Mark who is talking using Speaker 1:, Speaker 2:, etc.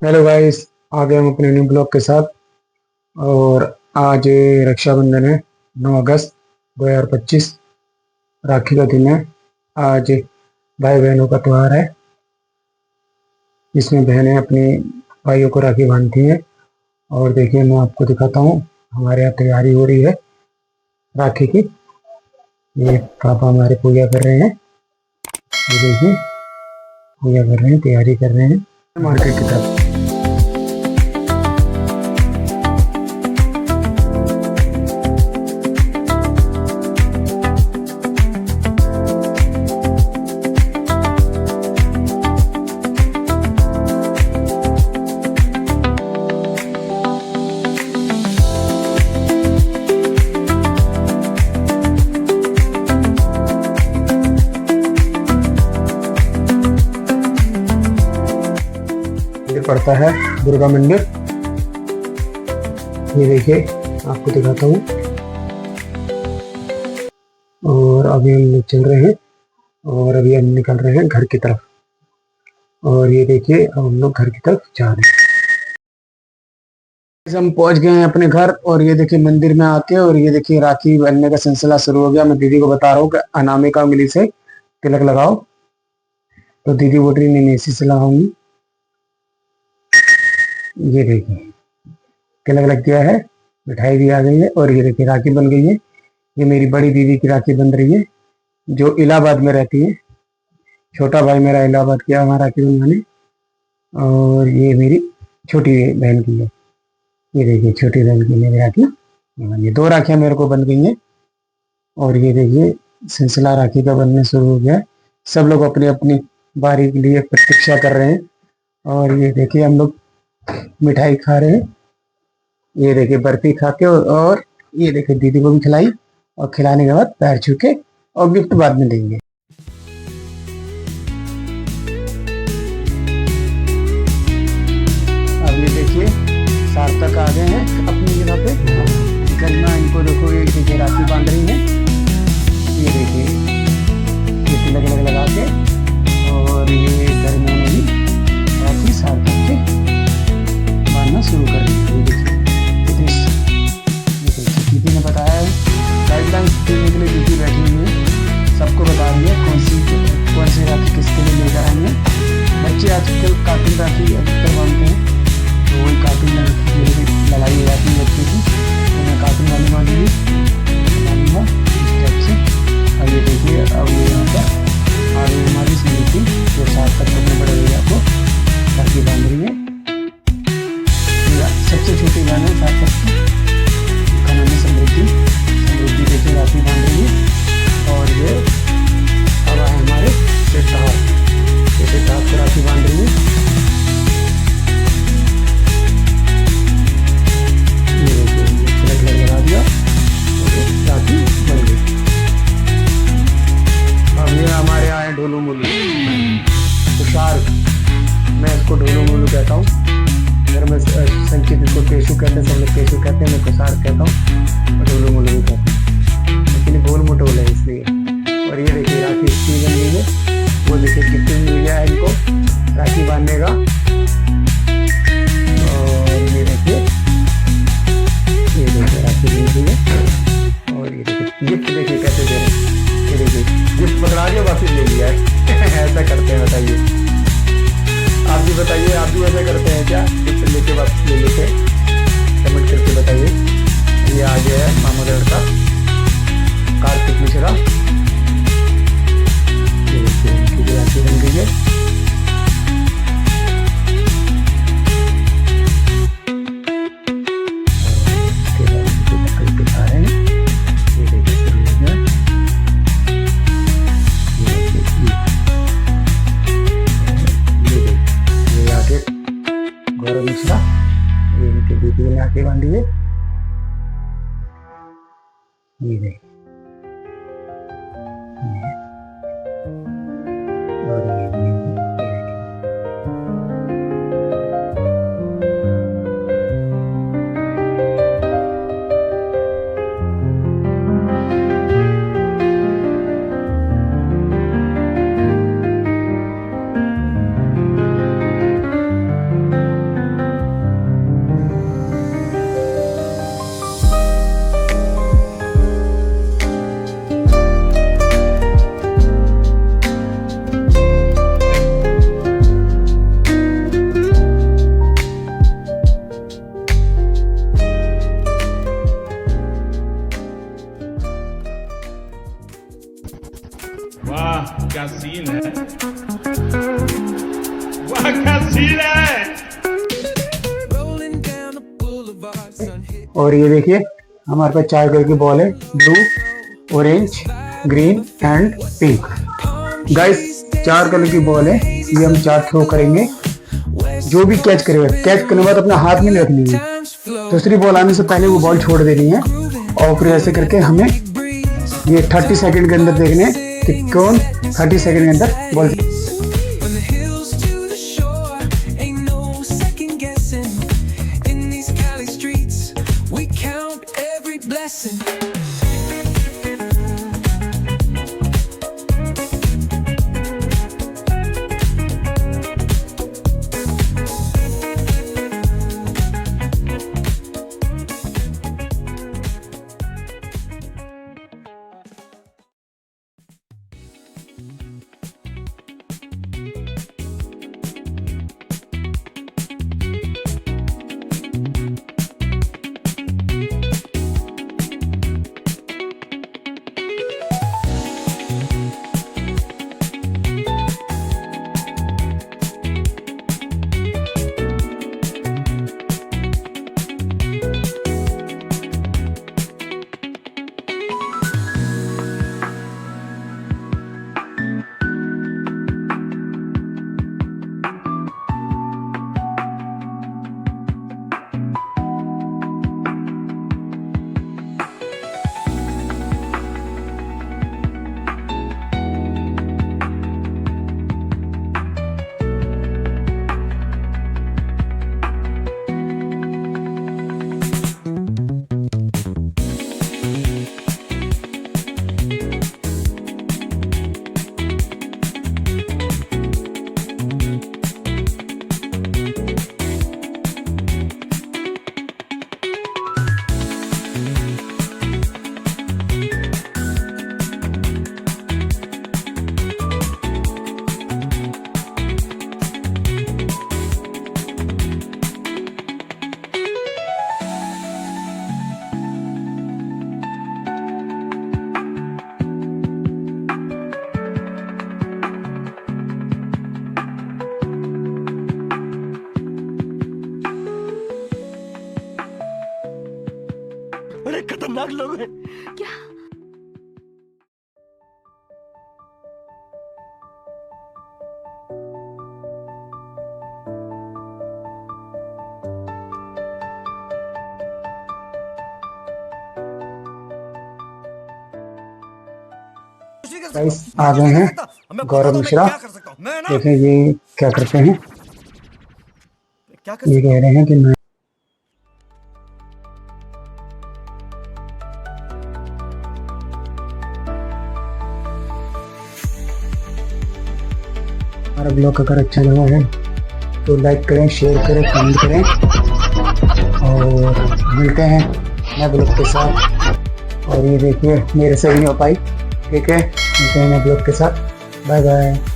Speaker 1: Hello guys, आ गए हम अपने न्यू ब्लॉग के साथ। और आज रक्षाबंधन है। 9 अगस्त 2025 राखी का दिन है। आज भाई बहनों का त्यौहार है, जिसमें बहनें अपने भाइयों को राखी बांधती हैं। और देखिए, मैं आपको दिखाता हूँ, हमारे यहाँ तैयारी हो रही है राखी की। ये पापा हमारे पूजा कर रहे हैं। ये देखिए, पूजा कर रहे हैं, तैयारी कर रहे हैं मार्केट की तरफ। पड़ता है दुर्गा मंदिर। ये देखिए, आपको दिखाता हूँ। और अभी हम लोग चल रहे हैं और अभी हम निकल रहे हैं घर की तरफ। और ये देखिए, अब हम लोग घर की तरफ जा रहे हैं। हम पहुंच गए हैं अपने घर। और ये देखिए, मंदिर में आके और ये देखिए, राखी बनने का सिलसिला शुरू हो गया। मैं दीदी को बता रहा हूँ कि अनामिका उंगली से तिलक लगाओ, तो दीदी बोल रही नहीं, इसी से लगाऊंगी। ये देखिए, तिलक लग गया है, मिठाई भी आ गई है और ये देखिए, राखी बन गई है। ये मेरी बड़ी दीदी की राखी बन रही है, जो इलाहाबाद में रहती है। छोटा भाई मेरा इलाहाबाद गया वहाँ राखी बनवाने। और ये मेरी छोटी बहन की है। ये देखिए, छोटी बहन की मेरी राखी। ये 2 राखियाँ मेरे को बन गई हैं। और ये देखिए, सिलसिला राखी का बनने शुरू हो गया है। सब लोग अपनी अपनी बारी के लिए प्रतीक्षा कर रहे हैं। और ये देखिए, हम लोग मिठाई खा रहे हैं। ये देखिए, बर्फी खा के और ये देखिए, दीदी को भी खिलाई। और खिलाने के बाद पैर छू के और गिफ्ट बाद में देंगे। अब ये देखिए, सार्थक आ गए हैं अपनी जगह पे। गरिमा इनको देखो, ये देखिए राखी बांध रही है। ये देखिए, ये तिलक लगा के और ये गरिमा ने भी राखी सार्थक के बांधना शुरू कर दी। दीदी ने बताया है, गाइडलाइंस देने के लिए दीदी बैठी हुई है, सबको बता रही है कौन सी राखी किसके लिए लेकर आई है। बच्चे आजकल कार्टून राखी अधिकतर बांधते हैं, तो वही कार्टून लड़ाई हो जाती है बच्चों की। तो मैं कार्टून वाली बांधूंगी इस टाइप से। अब ये देखिए, अब ये यहाँ पर आ रही हमारी स्मृति, जो सार्थक अपने बड़े भैया को राखी बांध रही है। सबसे छोटी बहन है सार्थक की, का नाम है समृद्धि। समृद्धि देखिए, राखी बांध रही है। और ये अब आए हमारे सिद्धार्थ, ये सिद्धार्थ को राखी बांध रही है। ये देखिए, तिलक लगा दिया और राखी बन गई। अब ये हमारे आए ढोलू मोलू, तुषार। मैं इसको ढोलू मोलू कहता हूँ। घर में संचित इसको केशु कहते हैं, सब लोग केशु कहते हैं, मैं कुसार कहता हूँ और ढोलू मोलू भी कहते हैं, लेकिन गोल मोटोल है इसलिए। और ये देखिए, राखी इसकी बन गई है। वो देखिए, कितनी मिल गया है इनको राखी बांधने का। और ये देखिए, राखी मिल गई है। और ये देखिए, गिफ्ट देखिए कैसे दे रहे हैं। ये देखिए, गिफ्ट पकड़ा दिया, वापिस ले लिया है। ऐसा करते हैं, बताइए आप भी, बताइए आप भी ऐसा करते हैं क्या? गिफ्ट लेके वापस ले लेते? कमेंट करके बताइए। ये आ गया है मामा का लड़का कार्तिक मिश्रा। ये देखिए, उनकी राखी बन गई है। दिखा रहे हैं, ये देखिए, गौरव मिश्रा, ये इनके दीदी ने आके बांधी है। ये देखिए, और ये। और ये देखिए हमारे पास 4 कलर की बॉल है, blue, orange, green and pink. Guys 4 colour की बॉल है, ये हम 4 थ्रो करेंगे। जो भी कैच करेगा, कैच करने के बाद अपना हाथ में नहीं रखनी है, दूसरी बॉल आने से पहले वो बॉल छोड़ देनी है। और फिर ऐसे करके हमें ये 30 सेकंड के अंदर देखने कि कौन 30 सेकंड के अंदर बॉल।
Speaker 2: बड़े खतरनाक लोग हैं।
Speaker 3: क्या?
Speaker 1: गाइस आ गए हैं गौरव मिश्रा। देखें ये क्या करते हैं, ये कह रहे हैं कि मैं हमारा ब्लॉग अगर अच्छा लगा है तो लाइक करें, शेयर करें, कमेंट करें और मिलते हैं नए ब्लॉग के साथ। और ये देखिए मेरे से भी नहीं हो पाई, ठीक है, मिलते हैं नए ब्लॉग के साथ। Bye bye.